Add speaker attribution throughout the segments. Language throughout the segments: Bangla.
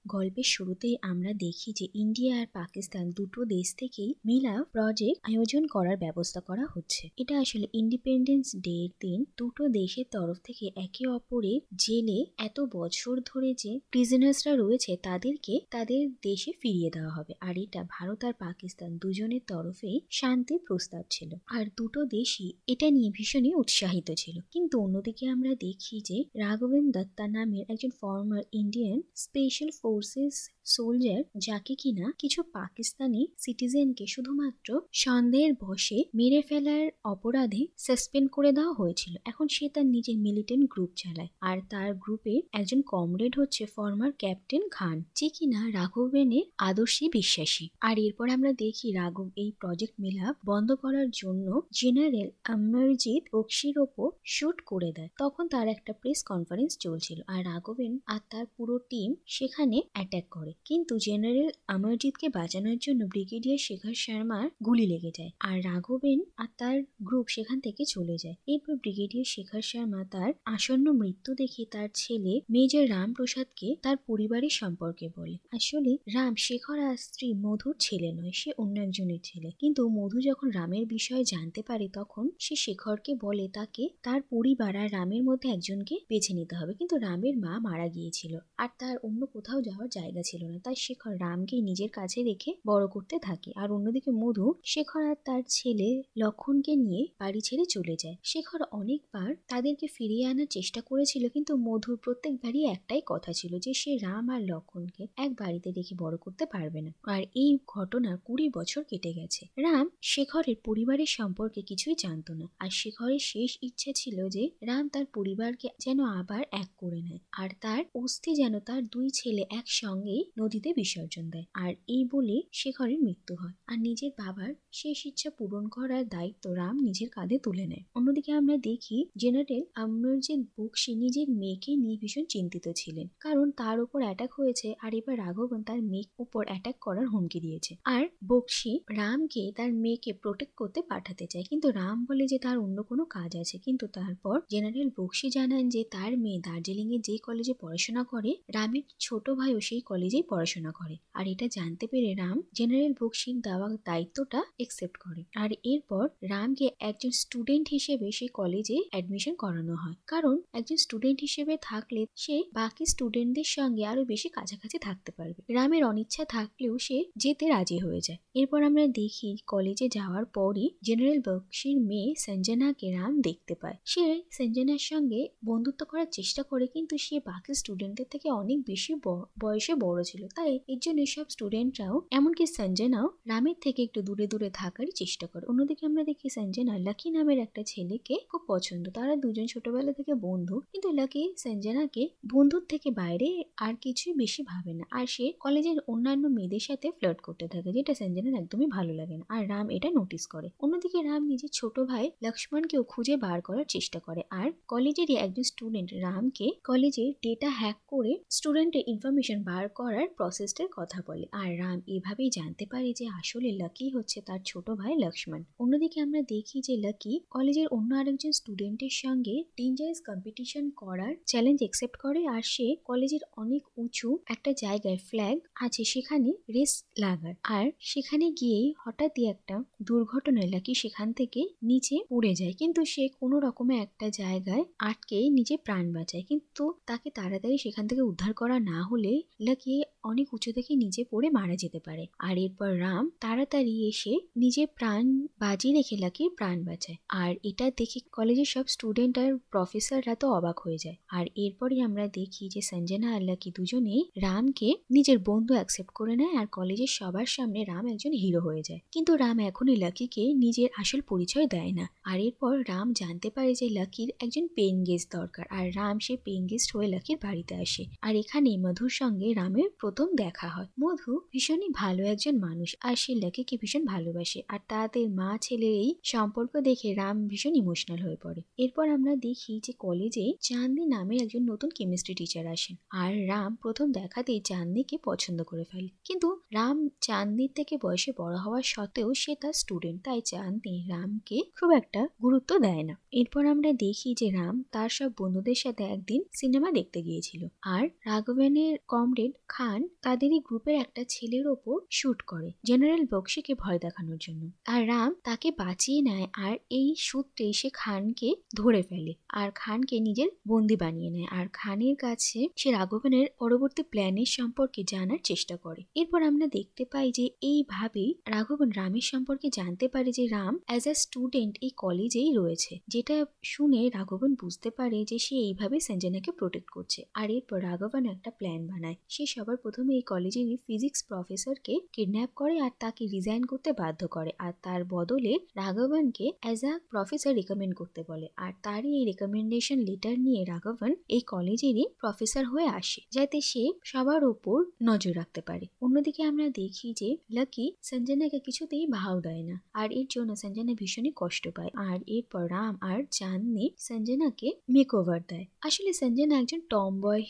Speaker 1: গল্পের শুরুতেই আমরা দেখি যে ইন্ডিয়া আর পাকিস্তান দুটো দেশ থেকেই মিলাপ প্রজেক্ট আয়োজন করার ব্যবস্থা করা হচ্ছে। এটা আসলে ইন্ডিপেন্ডেন্স ডে এর দিন দুটো দেশের তরফ থেকে একে অপরের জেলে এত বছর ধরে যে প্রিজনার্সরা রয়েছে তাদেরকে তাদের দেশে ফিরিয়ে দেওয়া হবে। আর এটা ভারত আর পাকিস্তান দুজনের তরফেই শান্তি প্রস্তাব ছিল, আর দুটো দেশই এটা নিয়ে ভীষণই উৎসাহিত ছিল। কিন্তু অন্যদিকে আমরা দেখি যে রাঘবেন দত্তা নামের একজন former Indian special forces soldier, যাকে কিনা কিছু পাকিস্তানি সিটিজেনকে শুধুমাত্র সন্দেহের বশে মেরে ফেলার অপরাধে সাসপেন্ড করে দেওয়া হয়েছিল। এখন সে তার নিজের মিলিটেন্ট গ্রুপ চালায়, আর তার গ্রুপের একজন কমরেড হচ্ছে ফর্মার ক্যাপ্টেন খান, যে কিনা রাঘবেনের আদর্শে বিশ্বাসী। আর এরপর আমরা দেখি রাঘব এই প্রজেক্ট মিলাপ বন্ধ করার জন্য জেনারেল অমরজিৎ বক্সির ওপর শুট করে দেয়। তখন তার একটা প্রেস কনফারেন্স চলছিল, আর রাঘবেন আর তার পুরো টিম সেখানে অ্যাটাক করে। কিন্তু জেনারেল অমরজিৎকে বাঁচানোর জন্য ব্রিগেডিয়ার শেখর শর্মার গুলি লেগে যায়, আর রাঘবেন আর তার গ্রুপ সেখান থেকে চলে যায়। এরপর ব্রিগেডিয়ার শেখর শর্মা তার আসন্ন মৃত্যু দেখে তার ছেলে মেজর রামপ্রসাদকে তার পরিবারের সম্পর্কে বলে। আসলে রাম শেখর আর স্ত্রী মধুর ছেলে নয়, সে অন্য একজনের ছেলে। কিন্তু মধু যখন রামের বিষয়ে জানতে পারে তখন সে শেখরকে বলে তাকে তার পরিবার আর রামের মধ্যে একজনকে বেছে নিতে হবে। কিন্তু রামের মা মারা গিয়েছিল আর তার অন্য কোথাও যাওয়ার জায়গা ছিল না, তাই শেখর রামকে নিজের কাছে রেখে বড় করতে থাকে। আর অন্যদিকে মধু শেখর আর তার ছেলে লক্ষণকে নিয়ে বাড়ি ছেড়ে চলে যায়। শেখর অনেকবার তাদেরকে ফিরিয়ে আনার চেষ্টা করেছিল, কিন্তু মধুর প্রত্যেকবারই একটাই কথা ছিল যে সে রাম আর লক্ষণকে এক বাড়িতে রেখে বড় করতে পারবে না। আর এই ঘটনার 20 বছর কেটে গেছে। রাম শেখরের পরিবারের সম্পর্কে কিছুই জানতো না, আর শেখরের শেষ ইচ্ছা ছিল যে রাম তার পরিবারকে যেন আবার এক করে নেয়, আর তার অস্থি যেন তার দুই ছেলে একসঙ্গেই নদীতে বিসর্জন দেয়। আর এই বলে শেখরের মৃত্যু হয়, আর নিজের বাবার শেষ ইচ্ছা পূরণ করার দায়িত্ব রাম নিজের কাঁধে তুলে নেয়। অন্যদিকে আমরা দেখি জেনারেল অমরজিৎ বক্সি নিজের মেয়েকে নিয়ে ভীষণ চিন্তিত ছিলেন, কারণ তার উপর অ্যাটাক হয়েছে, আর এবার রাঘবন তার মেয়ের উপর অ্যাটাক করার হুমকি দিয়েছে। আর বক্সি রামকে তার মেয়েকে প্রোটেক্ট করতে পাঠাতে চায়, কিন্তু রাম বলে যে তার অন্য কোনো কাজ আছে। কিন্তু তারপর জেনারেল বক্সি জানান যে তার মেয়ে দার্জিলিং এ যে কলেজে পড়াশোনা করে রামের ছোট ভাইও সেই কলেজেই পড়াশোনা করে। আর এটা জানতে পেরে রাম জেনারেল বক্সির দেওয়া দায়িত্বটা একসেপ্ট করে, আর এরপর রামকে একজন স্টুডেন্ট হিসেবে সেই কলেজে অ্যাডমিশন করানো হয়, কারণ একজন স্টুডেন্ট হিসেবে থাকলে সে বাকি স্টুডেন্টদের সঙ্গে আরো বেশি কাছাকাছি থাকতে পারবে। রামের অনিচ্ছা থাকলেও সে যেতে রাজি হয়ে যায়। এরপর আমরা দেখি কলেজে যাওয়ার পরই জেনারেল বক্সির মেয়ে সঞ্জনাকে রাম দেখতে পায়। সে সঞ্জনার সঙ্গে বন্ধুত্ব করার চেষ্টা করে, কিন্তু সে বাকি স্টুডেন্টদের থেকে অনেক বেশি বয়সে বড় ছিল, তাই এর জন্য সব স্টুডেন্টরাও এমনকি সঞ্জনাও রামের থেকে একটু দূরে দূরে থাকারই চেষ্টা করে। অন্যদিকে আমরা দেখি সঞ্জনা লাকি নামের একটা ছেলেকে খুব পছন্দ। তারা দুজন ছোটবেলা থেকে বন্ধু, কিন্তু লাকি সঞ্জনাকে বন্ধুর থেকে বাইরে আর কিছুই বেশি ভাবে না, আর সে কলেজের অন্যান্য মেয়েদের সাথে ফ্লার্ট করতে থাকে, যেটা সঞ্জনার একদমই ভালো লাগে না, আর রাম এটা নোটিস করে। অন্যদিকে রাম নিজের ছোট ভাই লক্ষ্মণকেও খুঁজে বার করার চেষ্টা করে, আর কলেজেরই একজন স্টুডেন্ট রামকে কলেজের ডেটা হ্যাক করে স্টুডেন্টের ইনফরমেশন বার করার প্রসেসটার কথা বলে, আর রাম এভাবেই জানতে পারে যে আসলে লাকি হচ্ছে তার ছোট ভাই লক্ষ্মণ। অন্যদিকে আমরা দেখি যে লাকি কলেজের অন্য আরেকজন স্টুডেন্টের সঙ্গে ডেঞ্জারাস কম্পিটিশন করার চ্যালেঞ্জ একসেপ্ট করে, আর সে কলেজের অনেক উঁচু একটা জায়গায় ফ্ল্যাগ আছে সেখানে রেস লাগার, আর সেখানে গিয়েই হঠাৎই একটা দুর্ঘটনায় লাকি সেখান থেকে নিচে পড়ে যায়, কিন্তু সে কোনো রকমে একটা জায়গায় আটকে নিজে প্রাণ বাঁচায়। কিন্তু তাকে তাড়াতাড়ি সেখান থেকে উদ্ধার করা না হলে লাকি অনেক উঁচু থেকে নিচে পড়ে মারা যেতে পারে। আর এরপর রাম তাড়াতাড়ি এসে নিজের প্রাণ বাজি রেখে লাকির প্রাণ বাঁচায়, আর এটা দেখে কলেজের সব স্টুডেন্ট আর প্রফেসররা তো অবাক হয়ে যায়। আর এরপরই আমরা দেখি যে সঞ্জনা আর লাকি দুজনেই রামকে নিজের বন্ধু অ্যাকসেপ্ট করে নেয়, আর কলেজের সবার সামনে রাম একজন হিরো হয়ে যায়। কিন্তু রাম এখনই লাকিকে নিজের আসল পরিচয় দেয় না, আর এরপর রাম জানতে পারে যে লাকির একজন পেইং গেস্ট দরকার, আর রাম সে পেইং গেস্ট হয়ে লাকির বাড়িতে আসে। আর এখানে মধুর সঙ্গে রামের প্রথম দেখা হয়। মধু ভীষণই ভালো একজন মানুষ, আর সে লাকিকে ভীষণ ভালোবাসে, আর তাদের মা ছেলের এই সম্পর্ক দেখে রাম ভীষণ ইমোশনাল হয়ে পড়ে। এরপর আমরা দেখি যে কলেজে চাঁদনি নামের একজন নতুন কেমিস্ট্রি টিচার আসেন, আর রাম প্রথম দেখাতেই চাঁদনিকে পছন্দ করে ফেলে। কিন্তু রাম চাঁদনির থেকে বয়সে বড় হওয়া সত্ত্বেও সে তার স্টুডেন্ট, তাই চাঁদনি রামকে খুব একটা গুরুত্ব দেয় না। এরপর আমরা দেখি যে রাম তার সব বন্ধুদের সাথে একদিন সিনেমা দেখতে গিয়েছিল, আর রাঘবেনের কমরেড খান খান তাদেরই গ্রুপের একটা ছেলের ওপর শুট করে জেনারেল বক্সিকে ভয় দেখানোর জন্য। আর রাম তাকে বাঁচিয়ে নেয় আর এই সূত্রে সে খানকে ধরে ফেলে আর খানকে নিজের বন্দি বানিয়ে নেয়। আর খানের কাছে সে রাঘবনের পরবর্তী প্ল্যানের সম্পর্কে জানার চেষ্টা করে। এরপর আমরা দেখতে পাই যে এইভাবেই রাঘবন রামের সম্পর্কে জানতে পারে যে রাম অ্যাজ আ স্টুডেন্ট এই কলেজেই রয়েছে, যেটা শুনে রাঘবন বুঝতে পারে যে সে এইভাবে সঞ্জনাকে প্রোটেক্ট করছে। আর এরপর রাঘবন একটা প্ল্যান বানায়। সে সবার প্রথমে এই কলেজেরই ফিজিক্স প্রফেসরকে কিডন্যাপ করে আর তাকে রিজাইন করতে বাধ্য করে আর তার বদলে রাঘবনকে অ্যাজ আ প্রফেসর রিকমেন্ড করতে বলে। আর তারই এই রিকমেন্ডেশন লেটার নিয়ে রাঘবন এই কলেজেরই প্রফেসর হয়ে আসে, যাতে সে সবার উপর নজর রাখতে পারে। অন্যদিকে আমরা দেখি যে লাকি সঞ্জনাকে কিছুতেই ভাও দেয় না আর এর জন্য সঞ্জনা ভীষণই কষ্ট পায়। আর এরপর রাম আর চাঁদনি সঞ্জনাকে মেকওভার দেয়। আসলে সঞ্জনা একজন টম বয়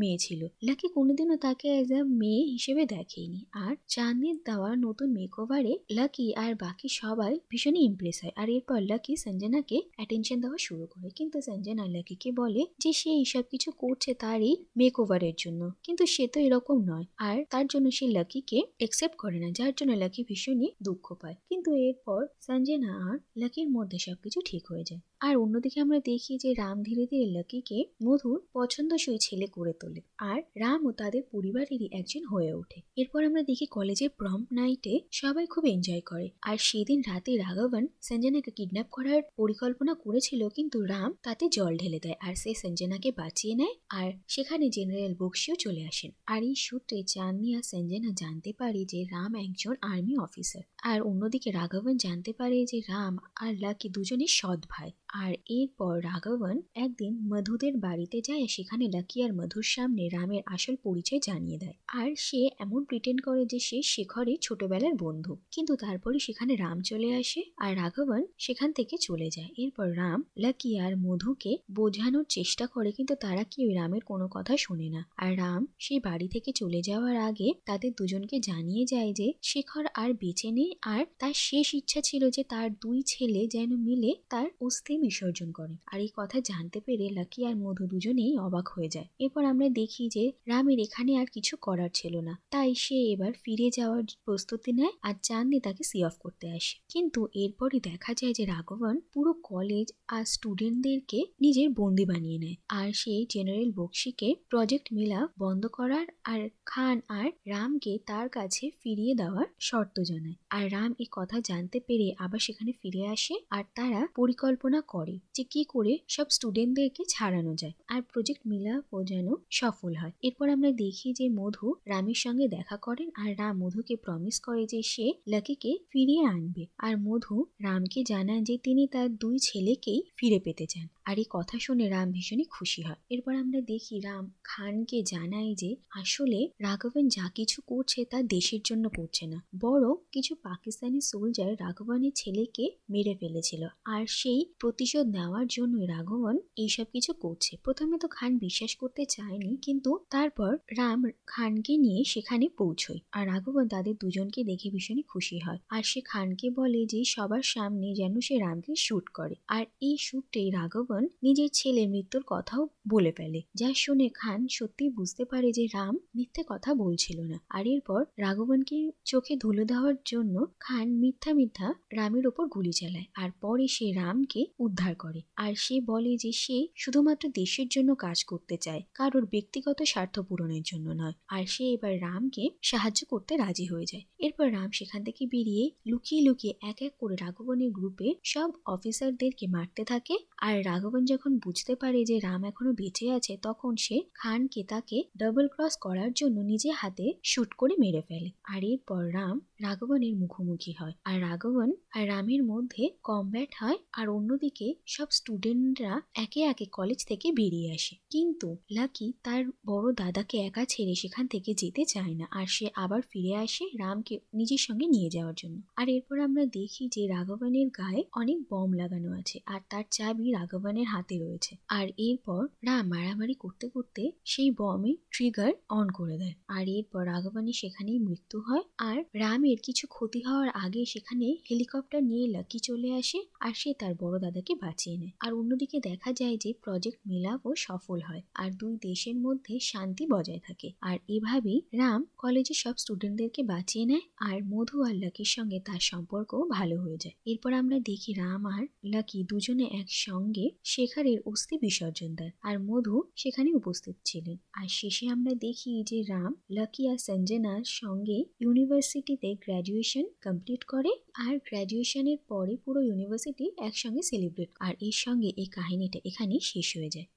Speaker 1: মেয়ে ছিল, লাকি কোনোদিনও তাকে অ্যাজ আ মেয়ে হিসেবে দেখেনি। আর চাঁদনির দেওয়া নতুন মেকওভারে লাকি আর বাকি সবাই ভীষণই ইমপ্রেস হয়। আর এরপর লাকি সঞ্জনাকে অ্যাটেনশন দেওয়া শুরু করে, কিন্তু সঞ্জনা লাকিকে বলে যে সে এইসব কিছু করছে তার এই মেকওভারের জন্য, কিন্তু সে তো এরকম নয়। আর তার জন্য সে লাকিকে একসেপ্ট করে না, যার জন্য লাকি ভীষণই দুঃখ পায়। কিন্তু এরপর সঞ্জনা আর লাকির মধ্যে সবকিছু ঠিক হয়ে যায়। আর অন্যদিকে আমরা দেখি যে রাম ধীরে ধীরে লাকিকে মধুর পছন্দসই ছেলে করে তোলে আর রামও তাদের পরিবারেরই একজন হয়ে ওঠে। এরপর আমরা দেখি কলেজের প্রম নাইটে সবাই খুব এনজয় করে। আর সেদিন রাতে রাঘবন সঞ্জনাকে কিডন্যাপ করার পরিকল্পনা করেছিল, কিন্তু রাম তাতে জল ঢেলে দেয় আর সে সঞ্জনাকে বাঁচিয়ে নেয়। আর সেখানে জেনারেল বক্সিও চলে আসেন। আর এই সূত্রে চাঁদনি আর সঞ্জনা জানতে পারে যে রাম একজন আর্মি অফিসার। আর অন্যদিকে রাঘবন জানতে পারে যে রাম আর লাকি দুজনের সৎ ভাই। আর এরপর রাঘবন একদিন মধুদের বাড়িতে যায়, সেখানে লাকি আর মধুর সামনে রামের আসল পরিচয় জানিয়ে দেয়। আর সে এমন প্রিটেন্ড করে যে সে শেখরের ছোটবেলার বন্ধু, কিন্তু তারপরে সেখানে রাম চলে আসে আর রাঘবন সেখান থেকে চলে যায়। এরপর রাম লাকি আর মধুকে বোঝানোর চেষ্টা করে, কিন্তু তারা কি ওই রামের কোনো কথা শোনে না। আর রাম সেই বাড়ি থেকে চলে যাওয়ার আগে তাদের দুজনকে জানিয়ে যায় যে শেখর আর বেঁচে নেই আর তার শেষ ইচ্ছা ছিল যে তার দুই ছেলে যেন মিলে তার অস্থি বিসর্জন করে। আর এই কথা জানতে পেরে লাকি আর মধু দুজনেই অবাক হয়ে যায়। এরপর আমরা দেখি যে রামের এখানে আর কিছু করার ছিল না, তাই সে এবার ফিরে যাওয়ার প্রস্তুতি নেয় আর চাঁদনি তাকে সি অফ করতে আসে। কিন্তু এরপরই দেখা যায় যে রাঘবন পুরো কলেজ আর স্টুডেন্টদেরকে নিজের বন্দি বানিয়ে নেয় আর সে জেনারেল বক্সিকে প্রজেক্ট মিলা বন্ধ করার আর খান আর রামকে তার কাছে ফিরিয়ে দেওয়ার শর্ত জানায়। আর রাম এই কথা জানতে পেরে আবার সেখানে ফিরে আসে আর তারা পরিকল্পনা করে যে কি করে সব স্টুডেন্টদেরকে ছাড়ানো যায় আর প্রজেক্ট মিলাপও যেন সফল হয়। এরপর আমরা দেখি যে মধু রামের সঙ্গে দেখা করেন আর রাম মধুকে প্রমিস করে যে সে লাকিকে ফিরিয়ে আনবে। আর মধু রামকে জানায় যে তিনি তার দুই ছেলেকেই ফিরে পেতে চান। আর এই কথা শুনে রাম ভীষণই খুশি হয়। এরপর আমরা দেখি রাম খানকে জানায় যে আসলে রাঘবন যা কিছু করছে তা দেশের জন্য করছে না, বরং কিছু পাকিস্তানি সোলজার রাঘবনের ছেলেকে মেরে ফেলেছিল আর সেই প্রতিশোধ নেওয়ার জন্য রাঘবন এইসব কিছু করছে। প্রথমে তো খান বিশ্বাস করতে চায়নি, কিন্তু তারপর রাম খানকে নিয়ে সেখানে পৌঁছয় আর রাঘবন তাদের দুজনকে দেখে ভীষণই খুশি হয়। আর সে খানকে বলে যে সবার সামনে যেন সে রামকে শুট করে। আর এই শুটে রাঘবন নিজের ছেলের মৃত্যুর কথাও বলে ফেলে, যা শুনে খান সত্যি বুঝতে পারে যে রাম মিথ্যে কথা বলছিল না। আর এরপর রাঘবনকে চোখে ধুলো দেওয়ার জন্য খান মিথ্যা মিথ্যা রামের ওপর গুলি চালায় আর পরে সে রামকে উদ্ধার করে। আর সে বলে যে সে শুধুমাত্র দেশের জন্য কাজ করতে চায়, কারোর ব্যক্তিগত স্বার্থ পূরণের জন্য নয়। আর সে এবার রামকে সাহায্য করতে রাজি হয়ে যায়। এরপর রাম সেখান থেকে বেরিয়ে লুকিয়ে লুকিয়ে এক এক করে রাঘবনের গ্রুপে সব অফিসারদেরকে মারতে থাকে। আর রাঘবন যখন বুঝতে পারে যে রাম এখনো বেঁচে আছে, তখন সে খানকে তাকে ডাবল ক্রস করার জন্য নিজে হাতে শুট করে মেরে ফেলে। আর এরপর রাম রাঘবনের মুখোমুখি হয় আর রাঘবন আর রামের মধ্যে কমব্যাট হয়। আর অন্যদিকে সব স্টুডেন্টরা একে একে কলেজ থেকে বেরিয়ে আসে, কিন্তু লাকি তার বড় দাদাকে একা ছেড়ে সেখান থেকে যেতে চায় না আর সে আবার ফিরে আসে রামকে নিজের সঙ্গে নিয়ে যাওয়ার জন্য। আর এরপর আমরা দেখি যে রাঘবনের গায়ে অনেক বম লাগানো আছে আর তার চাবি রাঘবনের হাতে রয়েছে। আর এরপর রাম মারামারি করতে করতে সেই বমে ট্রিগার অন করে দেয় আর এরপর রাঘবনের সেখানেই মৃত্যু হয়। আর রামের কিছু ক্ষতি ক্ষতি হওয়ার আগে সেখানে হেলিকপ্টার নিয়ে লাকি চলে আসে আর সে তার বড় দাদাকে বাঁচিয়ে নেয়। আর অন্যদিকে দেখা যায় যে প্রজেক্ট মিলাপও সফল হয় আর দুই দেশের মধ্যে শান্তি বজায় থাকে। আর এভাবেই রাম কলেজের সব স্টুডেন্টদেরকে বাঁচিয়ে নেয় আর মধু আর লাকির সঙ্গে তার সম্পর্ক ভালো হয়ে যায়। এরপর আমরা দেখি রাম আর লাকি দুজনে একসঙ্গে শেখারের অস্থি বিসর্জন দেয় আর মধু সেখানে উপস্থিত ছিলেন। আর শেষে আমরা দেখি যে রাম লাকি আর সঞ্জনার সঙ্গে ইউনিভার্সিটিতে গ্র্যাজুয়েশন কমপ্লিট করে আর গ্র্যাজুয়েশনের পরে পুরো ইউনিভার্সিটি একসঙ্গে সেলিব্রেট। আর এর সঙ্গে এই কাহিনীটা এখানেই শেষ হয়ে যায়।